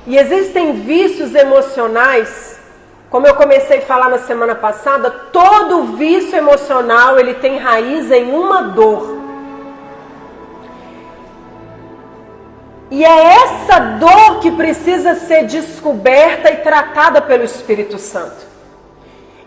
E existem vícios emocionais, como eu comecei a falar na semana passada, todo vício emocional ele tem raiz em uma dor. E é essa dor que precisa ser descoberta e tratada pelo Espírito Santo.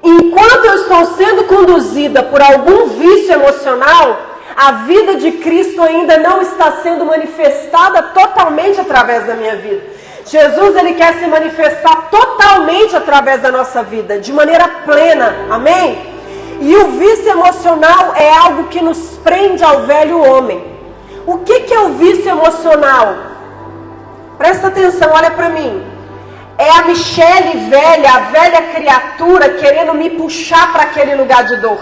Enquanto eu estou sendo conduzida por algum vício emocional, a vida de Cristo ainda não está sendo manifestada totalmente através da minha vida. Jesus, ele quer se manifestar totalmente através da nossa vida, de maneira plena, amém? E o vício emocional é algo que nos prende ao velho homem. O que é o vício emocional? Presta atenção, olha para mim. É a Michele velha, a velha criatura querendo me puxar para aquele lugar de dor.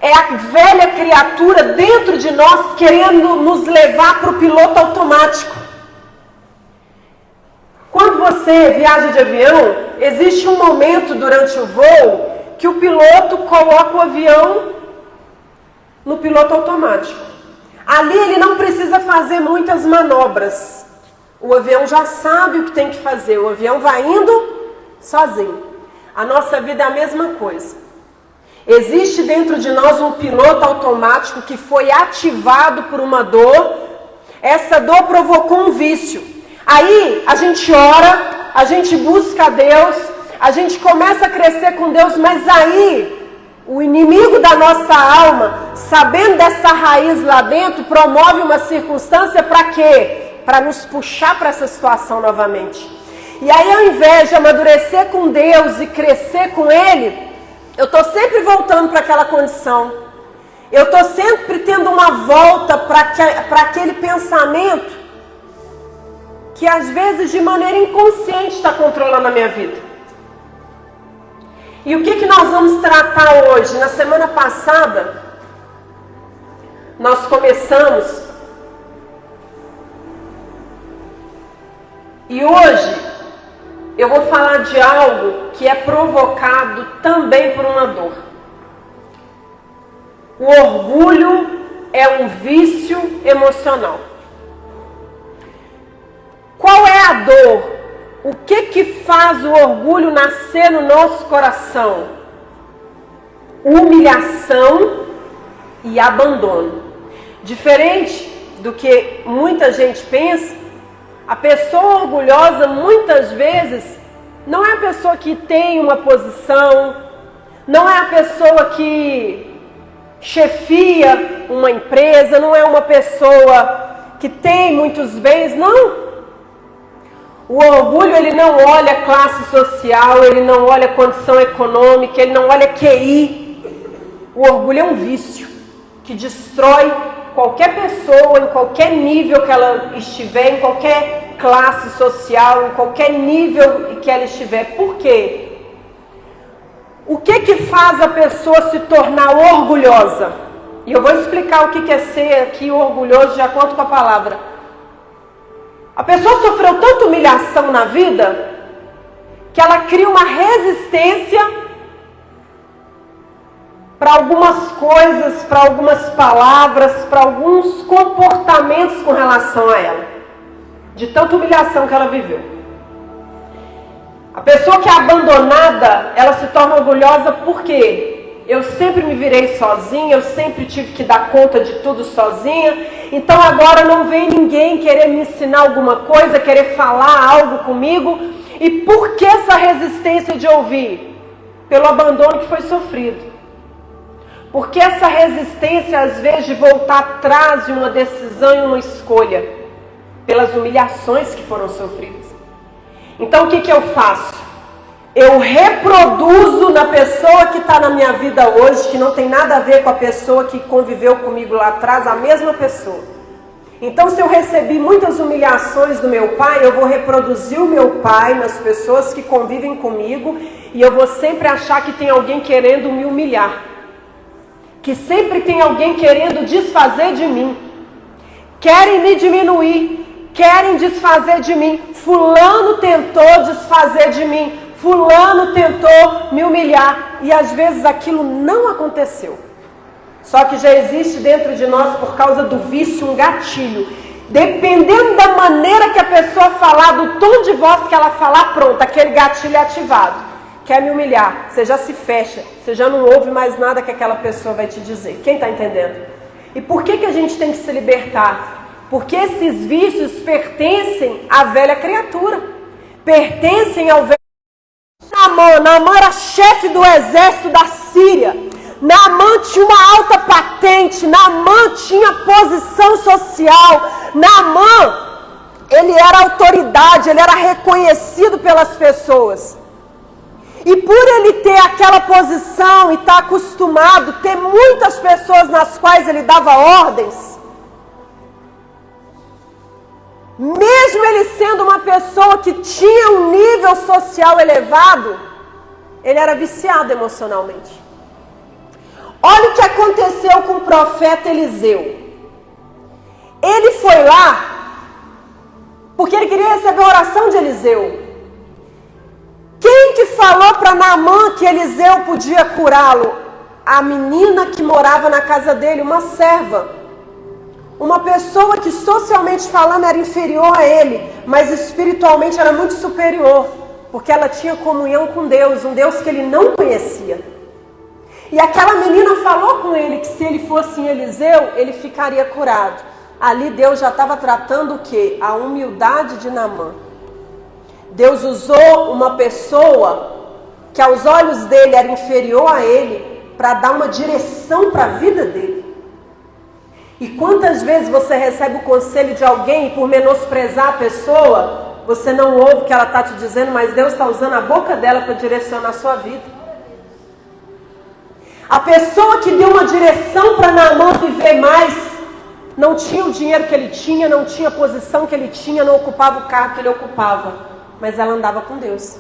É a velha criatura dentro de nós querendo nos levar para o piloto automático. Quando você viaja de avião, existe um momento durante o voo que o piloto coloca o avião no piloto automático. Ali ele não precisa fazer muitas manobras. O avião já sabe o que tem que fazer. O avião vai indo sozinho. A nossa vida é a mesma coisa. Existe dentro de nós um piloto automático que foi ativado por uma dor. Essa dor provocou um vício. Aí a gente ora, a gente busca a Deus, a gente começa a crescer com Deus, mas aí o inimigo da nossa alma, sabendo dessa raiz lá dentro, promove uma circunstância para quê? Para nos puxar para essa situação novamente. E aí, ao invés de amadurecer com Deus e crescer com Ele, eu estou sempre voltando para aquela condição. Eu estou sempre tendo uma volta para aquele pensamento que às vezes de maneira inconsciente está controlando a minha vida. E o que nós vamos tratar hoje? Na semana passada, nós começamos. E hoje, eu vou falar de algo que é provocado também por uma dor. O orgulho é um vício emocional. Qual é a dor? O que faz o orgulho nascer no nosso coração? Humilhação e abandono. Diferente do que muita gente pensa, a pessoa orgulhosa muitas vezes não é a pessoa que tem uma posição, não é a pessoa que chefia uma empresa, não é uma pessoa que tem muitos bens, não. O orgulho, ele não olha classe social, ele não olha condição econômica, ele não olha QI. O orgulho é um vício que destrói qualquer pessoa, em qualquer nível que ela estiver, em qualquer classe social, em qualquer nível que ela estiver. Por quê? O que faz a pessoa se tornar orgulhosa? E eu vou explicar o que é ser aqui orgulhoso de acordo com a palavra. A pessoa sofreu tanta humilhação na vida que ela cria uma resistência para algumas coisas, para algumas palavras, para alguns comportamentos com relação a ela, de tanta humilhação que ela viveu. A pessoa que é abandonada, ela se torna orgulhosa porque eu sempre me virei sozinha, eu sempre tive que dar conta de tudo sozinha, então agora não vem ninguém querer me ensinar alguma coisa, querer falar algo comigo. E por que essa resistência de ouvir? Pelo abandono que foi sofrido. Porque essa resistência, às vezes, de voltar atrás de uma decisão e uma escolha, pelas humilhações que foram sofridas. Então o que eu faço? Eu reproduzo na pessoa que está na minha vida hoje, que não tem nada a ver com a pessoa que conviveu comigo lá atrás, a mesma pessoa. Então, se eu recebi muitas humilhações do meu pai, eu vou reproduzir o meu pai nas pessoas que convivem comigo e eu vou sempre achar que tem alguém querendo me humilhar. Que sempre tem alguém querendo desfazer de mim. Querem me diminuir, querem desfazer de mim. Fulano tentou desfazer de mim. Fulano tentou me humilhar e às vezes aquilo não aconteceu. Só que já existe dentro de nós, por causa do vício, um gatilho Dependendo da maneira que a pessoa falar, do tom de voz que ela falar, pronto, aquele gatilho é ativado. Quer me humilhar, você já se fecha, você já não ouve mais nada que aquela pessoa vai te dizer. Quem está entendendo? E por que a gente tem que se libertar? Porque esses vícios pertencem à velha criatura, pertencem ao velho. Naamã era chefe do exército da Síria. Naamã tinha uma alta patente, Naamã tinha posição social, Naamã, ele era autoridade, ele era reconhecido pelas pessoas. E por ele ter aquela posição e estar acostumado, ter muitas pessoas nas quais ele dava ordens, mesmo ele sendo uma pessoa que tinha um nível social elevado, ele era viciado emocionalmente. Olha o que aconteceu com o profeta Eliseu. Ele foi lá porque ele queria receber a oração de Eliseu. Quem que falou para Naamã que Eliseu podia curá-lo? A menina que morava na casa dele, uma serva. Uma pessoa que socialmente falando era inferior a ele, mas espiritualmente era muito superior, porque ela tinha comunhão com Deus, um Deus que ele não conhecia. E aquela menina falou com ele que se ele fosse em Eliseu, ele ficaria curado. Ali Deus já estava tratando o quê? A humildade de Naamã. Deus usou uma pessoa que aos olhos dele era inferior a ele para dar uma direção para a vida dele. E quantas vezes você recebe o conselho de alguém e por menosprezar a pessoa, você não ouve o que ela está te dizendo, mas Deus está usando a boca dela para direcionar a sua vida. A pessoa que deu uma direção para Naamã viver mais, não tinha o dinheiro que ele tinha, não tinha a posição que ele tinha, não ocupava o cargo que ele ocupava, mas ela andava com Deus.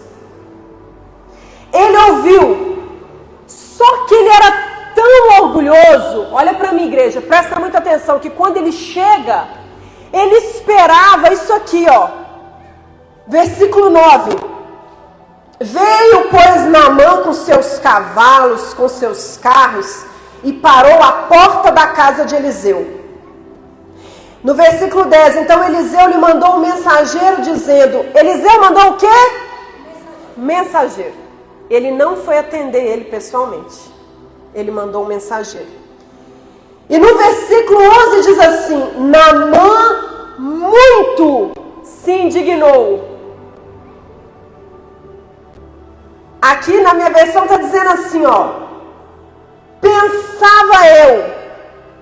Ele ouviu, só que ele era tão orgulhoso. Olha para mim, igreja, presta muita atenção, que quando ele chega, ele esperava isso aqui, ó, versículo 9. Veio, pois, Naamã com seus cavalos, com seus carros, e parou à porta da casa de Eliseu. No versículo 10, então Eliseu lhe mandou um mensageiro dizendo, Eliseu mandou o quê? Mensageiro. Ele não foi atender ele pessoalmente. Ele mandou um mensageiro. E no versículo 11 diz assim, Naamã muito se indignou. Aqui na minha versão está dizendo assim, ó. Pensava eu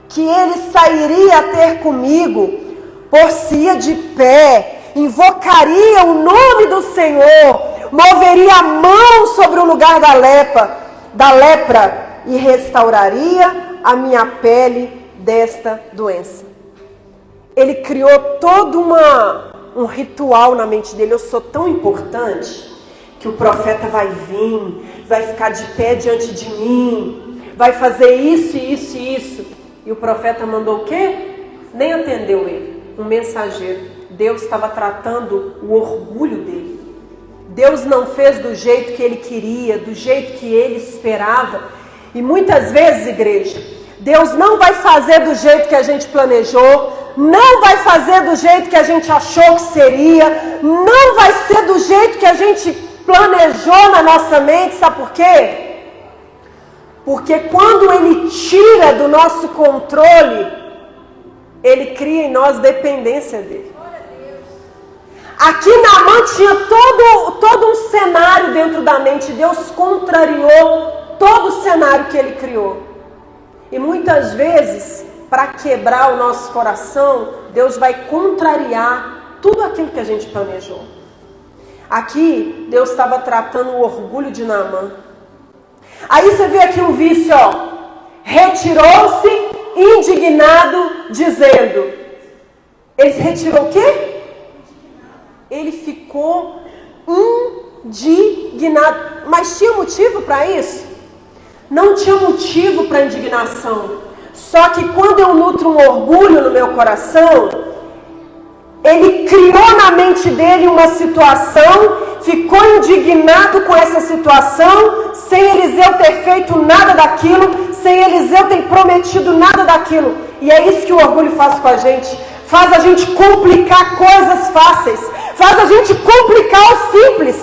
que ele sairia a ter comigo, por-se-ia de pé, invocaria o nome do Senhor, moveria a mão sobre o lugar da lepra e restauraria a minha pele desta doença. Ele criou todo um ritual na mente dele. Eu sou tão importante que o profeta vai vir, vai ficar de pé diante de mim, vai fazer isso, isso e isso. E o profeta mandou o quê? Nem atendeu ele, um mensageiro. Deus estava tratando o orgulho dele. Deus não fez do jeito que ele queria, do jeito que ele esperava. E muitas vezes, igreja, Deus não vai fazer do jeito que a gente planejou, não vai fazer do jeito que a gente achou que seria, não vai ser do jeito que a gente planejou na nossa mente, sabe por quê? Porque quando Ele tira do nosso controle, Ele cria em nós dependência dEle. Aqui Naamã tinha todo um cenário dentro da mente. Deus contrariou todo o cenário que Ele criou. E muitas vezes, para quebrar o nosso coração, Deus vai contrariar tudo aquilo que a gente planejou. Aqui, Deus estava tratando o orgulho de Naamã. Aí você vê aqui um vício, ó. Retirou-se, indignado, dizendo. Ele se retirou o quê? Ele ficou indignado. Mas tinha motivo para isso? Não tinha motivo para indignação. Só que quando eu nutro um orgulho no meu coração, ele criou na mente dele uma situação, ficou indignado com essa situação, sem Eliseu ter feito nada daquilo, sem Eliseu ter prometido nada daquilo. E é isso que o orgulho faz com a gente. faz a gente complicar coisas fáceis, faz a gente complicar o simples.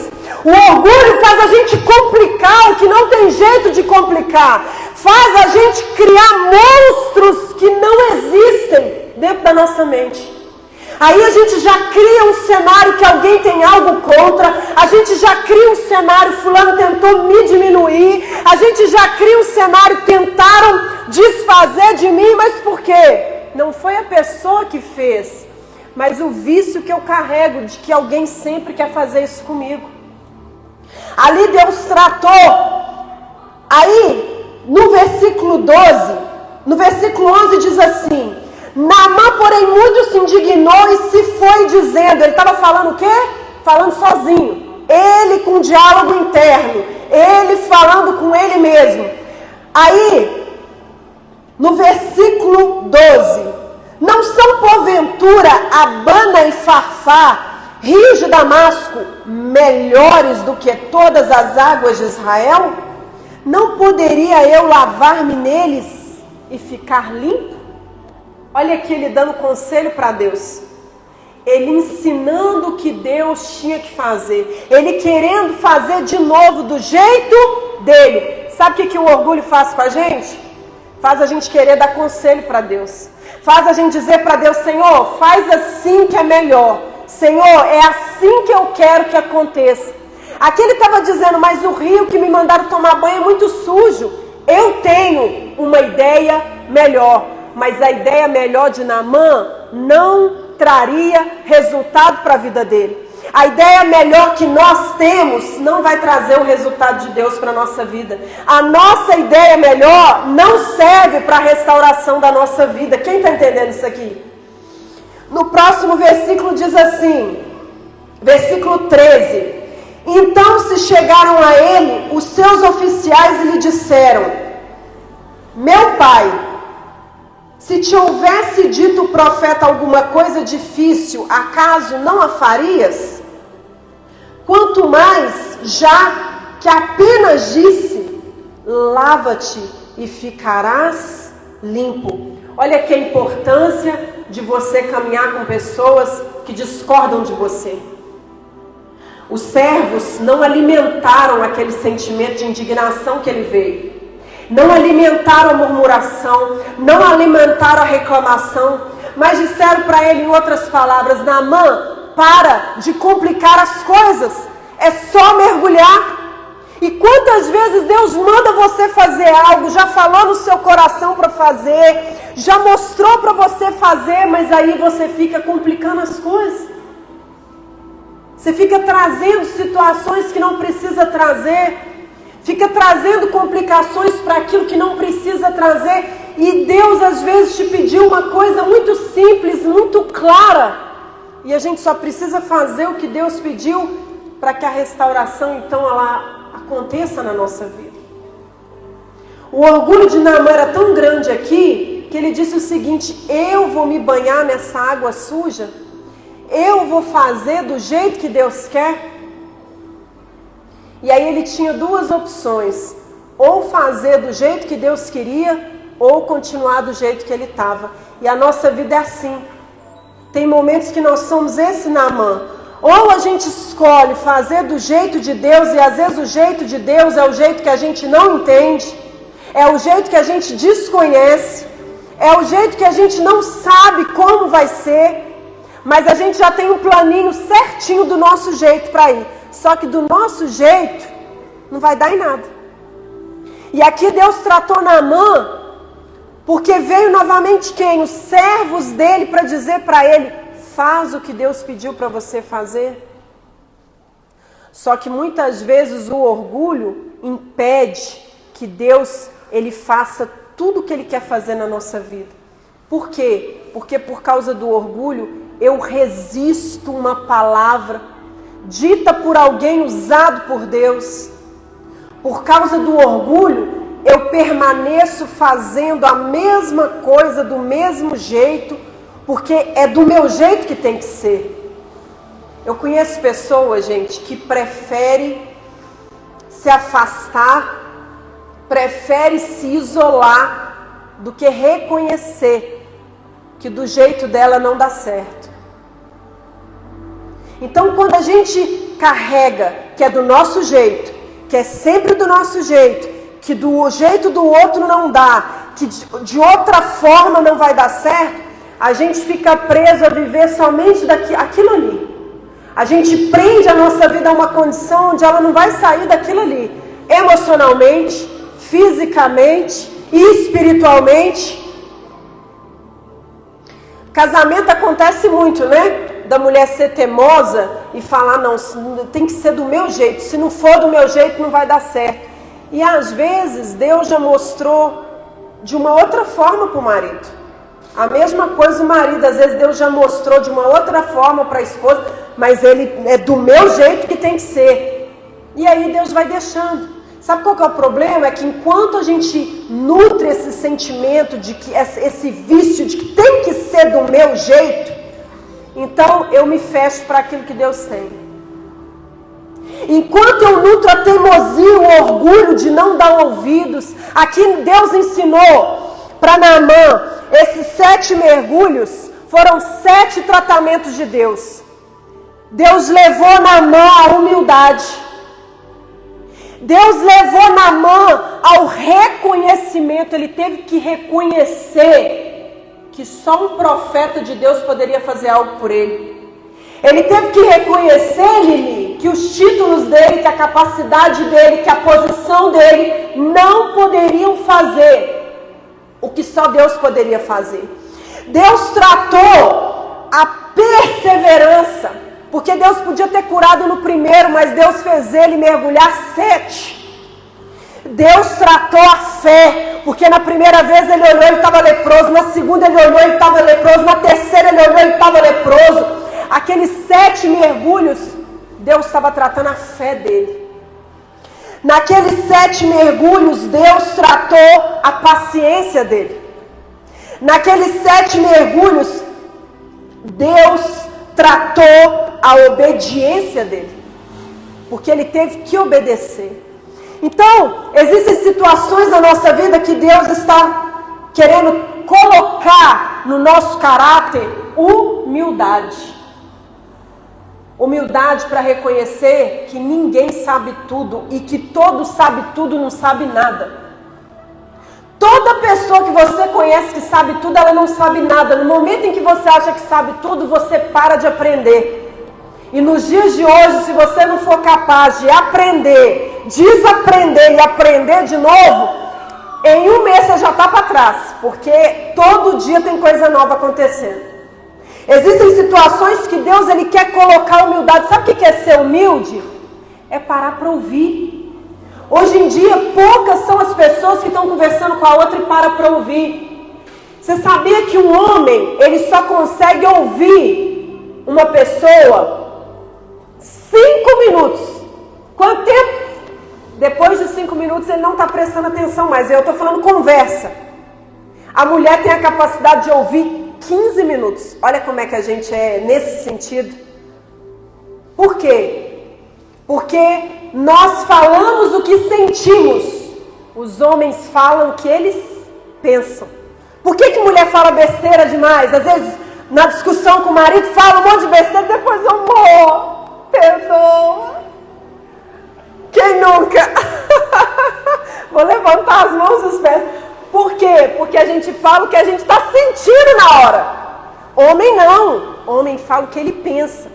O orgulho faz a gente complicar o que não tem jeito de complicar, faz a gente criar monstros que não existem dentro da nossa mente. Aí a gente já cria um cenário que alguém tem algo contra, a gente já cria um cenário, fulano tentou me diminuir, a gente já cria um cenário, tentaram desfazer de mim, mas por quê? Não foi a pessoa que fez, mas o vício que eu carrego de que alguém sempre quer fazer isso comigo. Ali Deus tratou. Aí, no versículo 12, no versículo 11 diz assim: Naamã, porém, muito se indignou e se foi dizendo, ele estava falando o quê? Falando sozinho, ele com um diálogo interno, ele falando com ele mesmo. Aí, no versículo 12, não são porventura Abana e Farfá, rios de Damasco, melhores do que todas as águas de Israel? Não poderia eu lavar-me neles e ficar limpo? Olha aqui ele dando conselho para Deus. Ele ensinando o que Deus tinha que fazer. Ele querendo fazer de novo do jeito dele. Sabe o que o orgulho faz com a gente? Faz a gente querer dar conselho para Deus. Faz a gente dizer para Deus: Senhor, faz assim que é melhor. Senhor, é assim que eu quero que aconteça. Aqui ele estava dizendo: mas o rio que me mandaram tomar banho é muito sujo. Eu tenho uma ideia melhor. Mas a ideia melhor de Naamã não traria resultado para a vida dele. A ideia melhor que nós temos não vai trazer o resultado de Deus para a nossa vida. A nossa ideia melhor não serve para a restauração da nossa vida. Quem está entendendo isso aqui? No próximo versículo diz assim, versículo 13: Então se chegaram a ele os seus oficiais e lhe disseram: Meu pai, se te houvesse dito o profeta alguma coisa difícil, acaso não a farias? Quanto mais, já que apenas disse: lava-te e ficarás limpo. Olha aqui a importância de você caminhar com pessoas que discordam de você. Os servos não alimentaram aquele sentimento de indignação que ele veio. Não alimentaram a murmuração, não alimentaram a reclamação, mas disseram para ele, em outras palavras: Naamã, para de complicar as coisas, é só mergulhar. E quantas vezes Deus manda você fazer algo, já falou no seu coração para fazer, já mostrou para você fazer, mas aí você fica complicando as coisas. Você fica trazendo situações que não precisa trazer. Fica trazendo complicações para aquilo que não precisa trazer. E Deus às vezes te pediu uma coisa muito simples, muito clara. E a gente só precisa fazer o que Deus pediu para que a restauração então ela aconteça na nossa vida. O orgulho de Naamã era tão grande aqui que ele disse o seguinte: eu vou me banhar nessa água suja? Eu vou fazer do jeito que Deus quer? E aí ele tinha duas opções: ou fazer do jeito que Deus queria, ou continuar do jeito que ele estava. E a nossa vida é assim. Tem momentos que nós somos esse Naamã. Ou a gente escolhe fazer do jeito de Deus, e às vezes o jeito de Deus é o jeito que a gente não entende, é o jeito que a gente desconhece, é o jeito que a gente não sabe como vai ser, mas a gente já tem um planinho certinho do nosso jeito para ir. Só que do nosso jeito não vai dar em nada. E aqui Deus tratou Naamã, porque veio novamente quem? Os servos dele para dizer para ele: faz o que Deus pediu para você fazer. Só que muitas vezes o orgulho impede que Deus ele faça tudo o que ele quer fazer na nossa vida. Por quê? Porque por causa do orgulho eu resisto uma palavra dita por alguém, usado por Deus. Por causa do orgulho, eu permaneço fazendo a mesma coisa do mesmo jeito, porque é do meu jeito que tem que ser. Eu conheço pessoas, gente, que preferem se afastar, preferem se isolar, do que reconhecer que do jeito dela não dá certo. Então, quando a gente carrega que é do nosso jeito, que é sempre do nosso jeito, que do jeito do outro não dá, que de outra forma não vai dar certo, a gente fica preso a viver somente daquilo ali. A gente prende a nossa vida a uma condição onde ela não vai sair daquilo ali. Emocionalmente, fisicamente e espiritualmente. Casamento acontece muito, né? Da mulher ser teimosa e falar, não, tem que ser do meu jeito. Se não for do meu jeito, não vai dar certo. E às vezes, Deus já mostrou de uma outra forma para o marido. A mesma coisa o marido, às vezes Deus já mostrou de uma outra forma para a esposa, mas ele é do meu jeito que tem que ser. E aí Deus vai deixando. Sabe qual que é o problema? É que enquanto a gente nutre esse sentimento de que esse vício de que tem que ser do meu jeito, então eu me fecho para aquilo que Deus tem. Enquanto eu nutro a teimosia, o orgulho de não dar ouvidos, aqui Deus ensinou para Naamã, esses 7 mergulhos foram 7 tratamentos de Deus. Deus levou Naamã à humildade. Deus levou Naamã ao reconhecimento. Ele teve que reconhecer que só um profeta de Deus poderia fazer algo por ele. Ele teve que reconhecer, Lili, que os títulos dele, que a capacidade dele, que a posição dele não poderiam fazer o que só Deus poderia fazer. Deus tratou a perseverança, porque Deus podia ter curado no primeiro, mas Deus fez ele mergulhar 7. Deus tratou a fé, porque na primeira vez ele olhou e estava leproso, na segunda ele olhou e estava leproso, na terceira ele olhou e estava leproso. Aqueles 7 mergulhos, Deus estava tratando a fé dele. Naqueles 7 mergulhos, Deus tratou a paciência dele. Naqueles 7 mergulhos, Deus tratou a obediência dele. Porque ele teve que obedecer. Então, existem situações na nossa vida que Deus está querendo colocar no nosso caráter humildade. Humildade para reconhecer que ninguém sabe tudo e que todo sabe tudo não sabe nada. Toda pessoa que você conhece que sabe tudo, ela não sabe nada. No momento em que você acha que sabe tudo, você para de aprender. E nos dias de hoje, se você não for capaz de aprender, desaprender e aprender de novo, em um mês você já está para trás, porque todo dia tem coisa nova acontecendo. Existem situações que Deus ele quer colocar humildade. Sabe o que é ser humilde? É parar para ouvir. Hoje em dia, poucas são as pessoas que estão conversando com a outra e param para ouvir. Você sabia que um homem, ele só consegue ouvir uma pessoa 5 minutos? Quanto tempo? Depois de 5 minutos ele não está prestando atenção mais. Eu estou falando conversa. A mulher tem a capacidade de ouvir 15 minutos. Olha como é que a gente é nesse sentido. Por quê? Porque nós falamos o que sentimos. Os homens falam o que eles pensam. Por que mulher fala besteira demais? Às vezes, na discussão com o marido, fala um monte de besteira, depois eu morro. Perdoa. Quem nunca? Vou levantar as mãos e os pés. Por quê? Porque a gente fala o que a gente está sentindo na hora. Homem não. Homem fala o que ele pensa.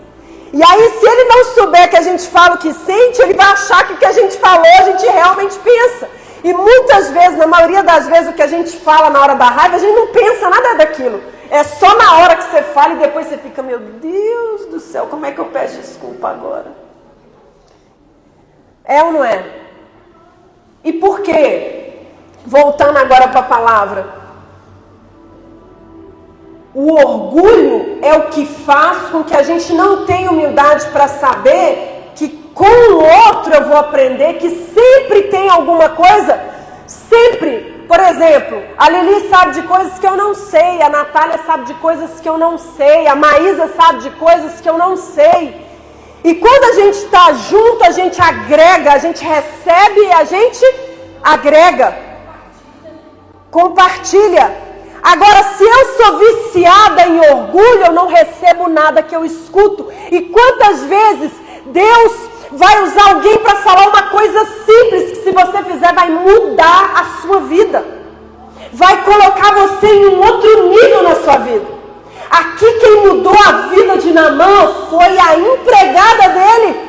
E aí, se ele não souber que a gente fala o que sente, ele vai achar que o que a gente falou, a gente realmente pensa. E muitas vezes, na maioria das vezes, o que a gente fala na hora da raiva, a gente não pensa nada daquilo. É só na hora que você fala e depois você fica, meu Deus do céu, como é que eu peço desculpa agora? É ou não é? E por quê? Voltando agora para a palavra. O orgulho é o que faz com que a gente não tenha humildade para saber que com o outro eu vou aprender, que sempre tem alguma coisa, sempre. Por exemplo, a Lili sabe de coisas que eu não sei, a Natália sabe de coisas que eu não sei, a Maísa sabe de coisas que eu não sei. E quando a gente está junto, a gente agrega, a gente recebe e a gente agrega. Compartilha. Agora, se eu sou viciada em orgulho, eu não recebo nada que eu escuto. E quantas vezes Deus vai usar alguém para falar uma coisa simples, que se você fizer vai mudar a sua vida. Vai colocar você em um outro nível na sua vida. Aqui quem mudou a vida de Naamã foi a empregada dele.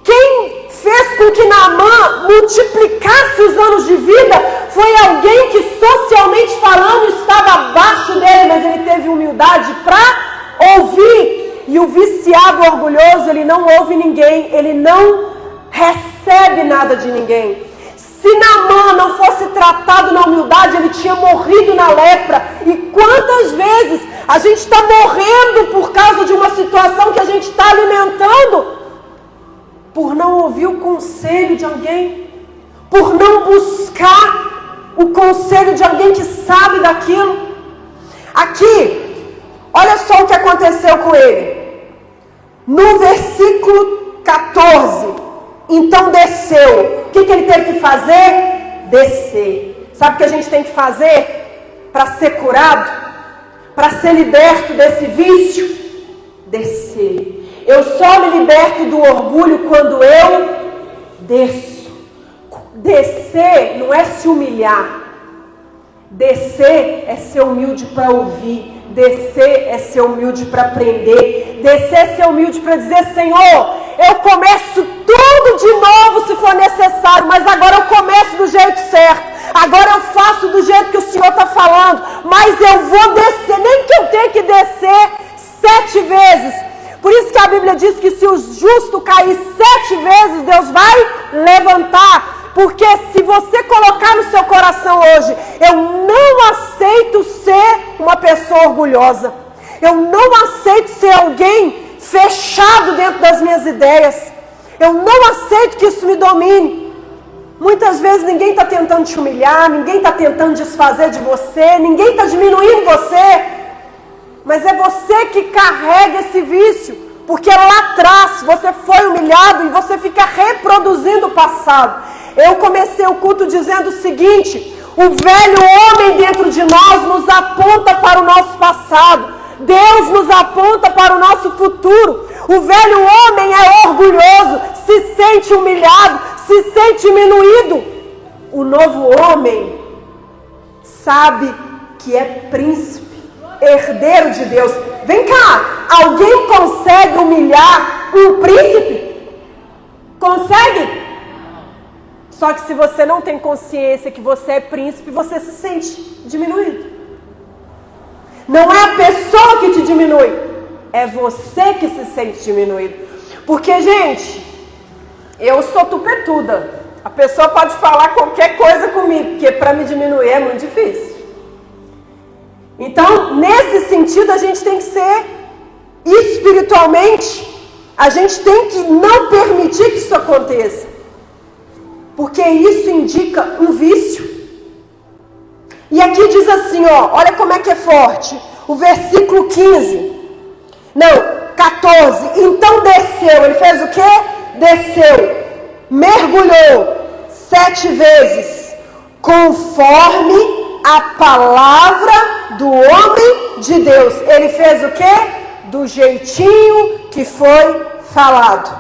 Quem fez com que Naamã multiplicasse os anos de vida foi alguém que, socialmente falando, estava abaixo dele, mas ele teve humildade para ouvir. E o viciado orgulhoso, ele não ouve ninguém, ele não recebe nada de ninguém. Se Naamã não fosse tratado na humildade, ele tinha morrido na lepra. E quantas vezes a gente está morrendo por causa de uma situação que a gente está alimentando? Por não ouvir o conselho de alguém, por não buscar o conselho de alguém que sabe daquilo. Aqui, olha só o que aconteceu com ele. No versículo 14, então desceu. O que ele teve que fazer? Descer. Sabe o que a gente tem que fazer para ser curado? Para ser liberto desse vício? Descer. Eu só me liberto do orgulho quando eu desço. Descer não é se humilhar. Descer é ser humilde para ouvir. Descer é ser humilde para aprender. Descer é ser humilde para dizer: Senhor, eu começo tudo de novo se for necessário, mas agora eu começo do jeito certo. Agora eu faço do jeito que o Senhor está falando, mas eu vou descer, nem que eu tenha que descer 7 vezes. Por isso que a Bíblia diz que se o justo cair 7 vezes, Deus vai levantar. Porque se você colocar no seu coração hoje: eu não aceito ser uma pessoa orgulhosa, eu não aceito ser alguém fechado dentro das minhas ideias, eu não aceito que isso me domine. Muitas vezes ninguém está tentando te humilhar, ninguém está tentando desfazer de você, ninguém está diminuindo você, mas é você que carrega esse vício, porque lá atrás você foi humilhado e você fica reproduzindo o passado. Eu comecei o culto dizendo o seguinte: o velho homem dentro de nós nos aponta para o nosso passado, Deus nos aponta para o nosso futuro. O velho homem é orgulhoso, se sente humilhado, se sente diminuído. O novo homem sabe que é príncipe, herdeiro de Deus. Vem cá, alguém consegue humilhar um príncipe? Consegue? Só que se você não tem consciência que você é príncipe, você se sente diminuído. Não é a pessoa que te diminui, é você que se sente diminuído. Porque, gente, eu sou tupetuda. A pessoa pode falar qualquer coisa comigo, porque para me diminuir é muito difícil. Então, nesse sentido, a gente tem que ser espiritualmente, a gente tem que não permitir que isso aconteça. Porque isso indica um vício. E aqui diz assim, ó, olha como é que é forte. O versículo 14. Então desceu. Ele fez o quê? Desceu. Mergulhou 7 vezes. Conforme a palavra do homem de Deus. Ele fez o quê? Do jeitinho que foi falado.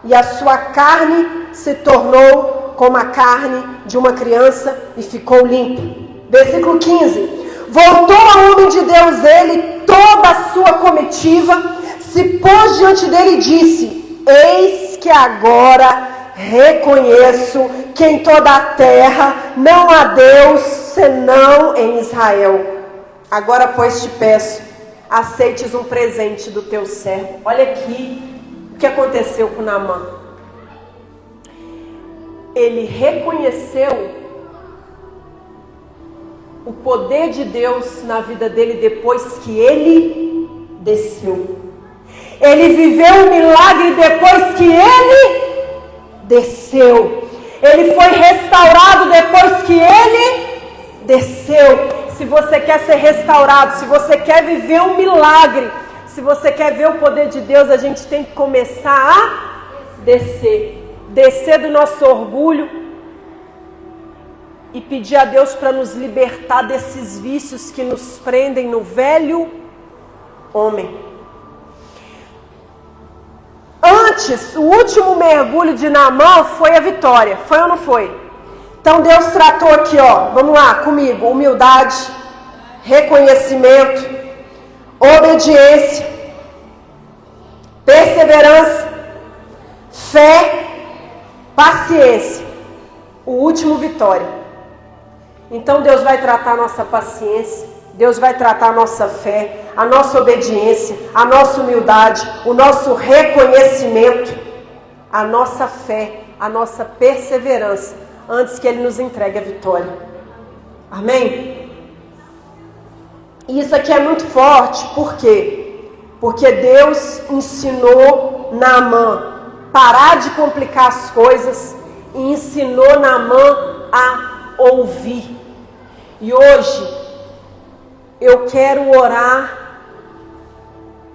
E a sua carne se tornou como a carne de uma criança e ficou limpa. Versículo 15. Voltou ao homem de Deus ele, toda a sua comitiva, se pôs diante dele e disse: eis que agora reconheço que em toda a terra não há Deus senão em Israel. Agora, pois, te peço, aceites um presente do teu servo. Olha aqui o que aconteceu com Naamã. Ele reconheceu o poder de Deus na vida dele depois que ele desceu. Ele viveu um milagre depois que ele desceu. Ele foi restaurado depois que ele desceu. Se você quer ser restaurado, se você quer viver um milagre, se você quer ver o poder de Deus, a gente tem que começar a descer. Descer do nosso orgulho. e pedir a Deus para nos libertar desses vícios que nos prendem no velho homem. Antes, o último mergulho de Naamã foi a vitória. Foi ou não foi? Então Deus tratou aqui, ó, vamos lá comigo, humildade, reconhecimento, obediência, perseverança, fé, paciência. O último, vitória. Então Deus vai tratar a nossa paciência, Deus vai tratar a nossa fé, a nossa obediência, a nossa humildade, o nosso reconhecimento, a nossa fé, a nossa perseverança, antes que Ele nos entregue a vitória. Amém? E isso aqui é muito forte, por quê? Porque Deus ensinou Naamã parar de complicar as coisas e ensinou Naamã a ouvir. E hoje eu quero orar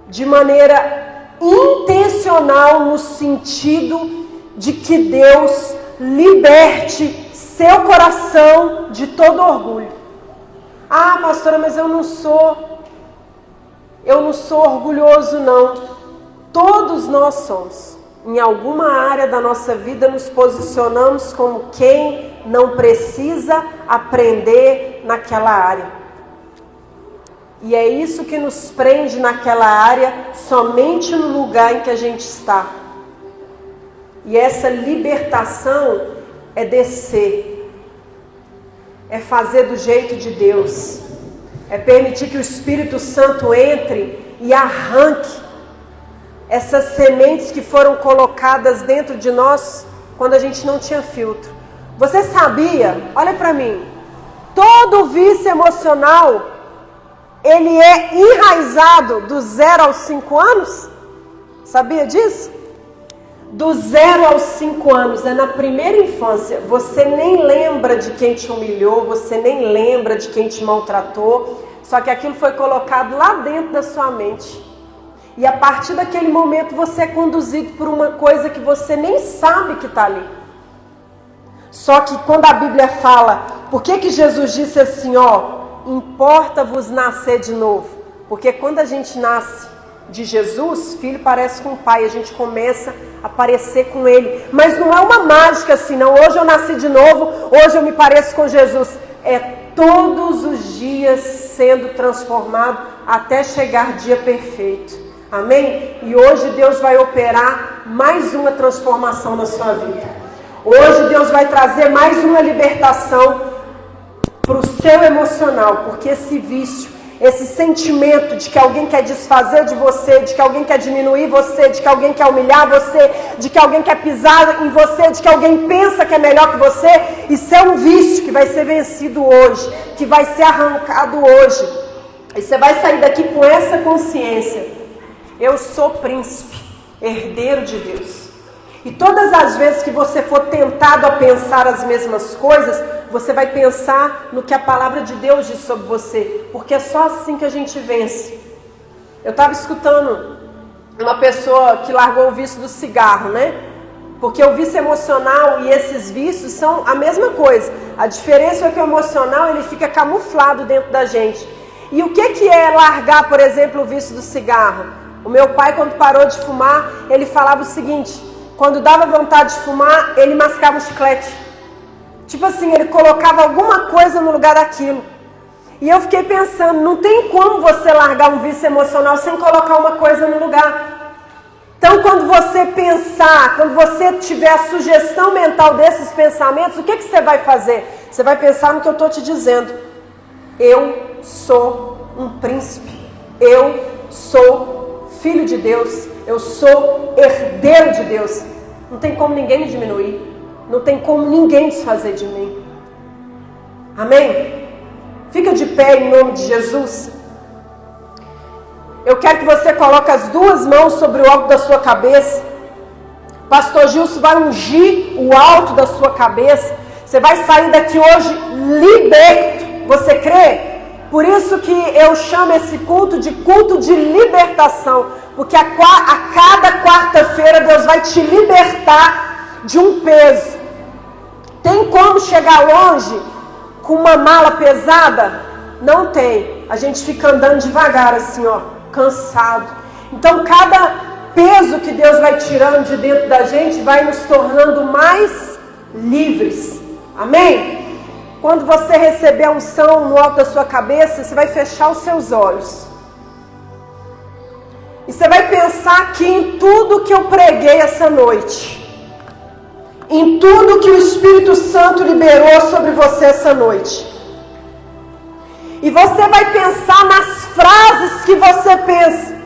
de maneira intencional no sentido de que Deus liberte seu coração de todo orgulho. Ah, pastora, mas eu não sou orgulhoso, não. Todos nós somos. Em alguma área da nossa vida nos posicionamos como quem não precisa aprender naquela área. E é isso que nos prende naquela área, somente no lugar em que a gente está. E essa libertação é descer, é fazer do jeito de Deus, é permitir que o Espírito Santo entre e arranque essas sementes que foram colocadas dentro de nós quando a gente não tinha filtro. Você sabia, olha para mim, todo vício emocional, ele é enraizado do 0 aos 5 anos? Sabia disso? Do 0 aos 5 anos, é na primeira infância. Você nem lembra de quem te humilhou, você nem lembra de quem te maltratou, só que aquilo foi colocado lá dentro da sua mente. E a partir daquele momento você é conduzido por uma coisa que você nem sabe que está ali. Só que quando a Bíblia fala, por que Jesus disse assim, ó, importa-vos nascer de novo? Porque quando a gente nasce de Jesus, filho parece com o pai, a gente começa a parecer com ele. Mas não é uma mágica assim, não. Hoje eu nasci de novo, hoje eu me pareço com Jesus. É todos os dias sendo transformado até chegar dia perfeito. Amém? E hoje Deus vai operar mais uma transformação na sua vida. Hoje Deus vai trazer mais uma libertação para o seu emocional, porque esse vício, esse sentimento de que alguém quer desfazer de você, de que alguém quer diminuir você, de que alguém quer humilhar você, de que alguém quer pisar em você, de que alguém pensa que é melhor que você, isso é um vício que vai ser vencido hoje, que vai ser arrancado hoje. E você vai sair daqui com essa consciência. Eu sou príncipe, herdeiro de Deus. E todas as vezes que você for tentado a pensar as mesmas coisas, você vai pensar no que a palavra de Deus diz sobre você. Porque é só assim que a gente vence. Eu estava escutando uma pessoa que largou o vício do cigarro, né? Porque o vício emocional e esses vícios são a mesma coisa. A diferença é que o emocional ele fica camuflado dentro da gente. E o que é largar, por exemplo, o vício do cigarro? O meu pai, quando parou de fumar, ele falava o seguinte: quando dava vontade de fumar, ele mascava um chiclete. Tipo assim, ele colocava alguma coisa no lugar daquilo. E eu fiquei pensando, não tem como você largar um vício emocional sem colocar uma coisa no lugar. Então, quando você pensar, quando você tiver a sugestão mental desses pensamentos, o que você vai fazer? Você vai pensar no que eu estou te dizendo. Eu sou um príncipe. Eu sou filho de Deus, eu sou herdeiro de Deus. Não tem como ninguém me diminuir, não tem como ninguém desfazer de mim. Amém? Fica de pé em nome de Jesus. Eu quero que você coloque as duas mãos sobre o alto da sua cabeça. Pastor Gilson vai ungir o alto da sua cabeça. Você vai sair daqui hoje liberto. Você crê? Por isso que eu chamo esse culto de libertação. Porque a cada quarta-feira Deus vai te libertar de um peso. Tem como chegar longe com uma mala pesada? Não tem. A gente fica andando devagar assim, ó, cansado. Então cada peso que Deus vai tirando de dentro da gente vai nos tornando mais livres. Amém? Quando você receber a unção no alto da sua cabeça, você vai fechar os seus olhos. E você vai pensar aqui em tudo que eu preguei essa noite. Em tudo que o Espírito Santo liberou sobre você essa noite. E você vai pensar nas frases que você pensa.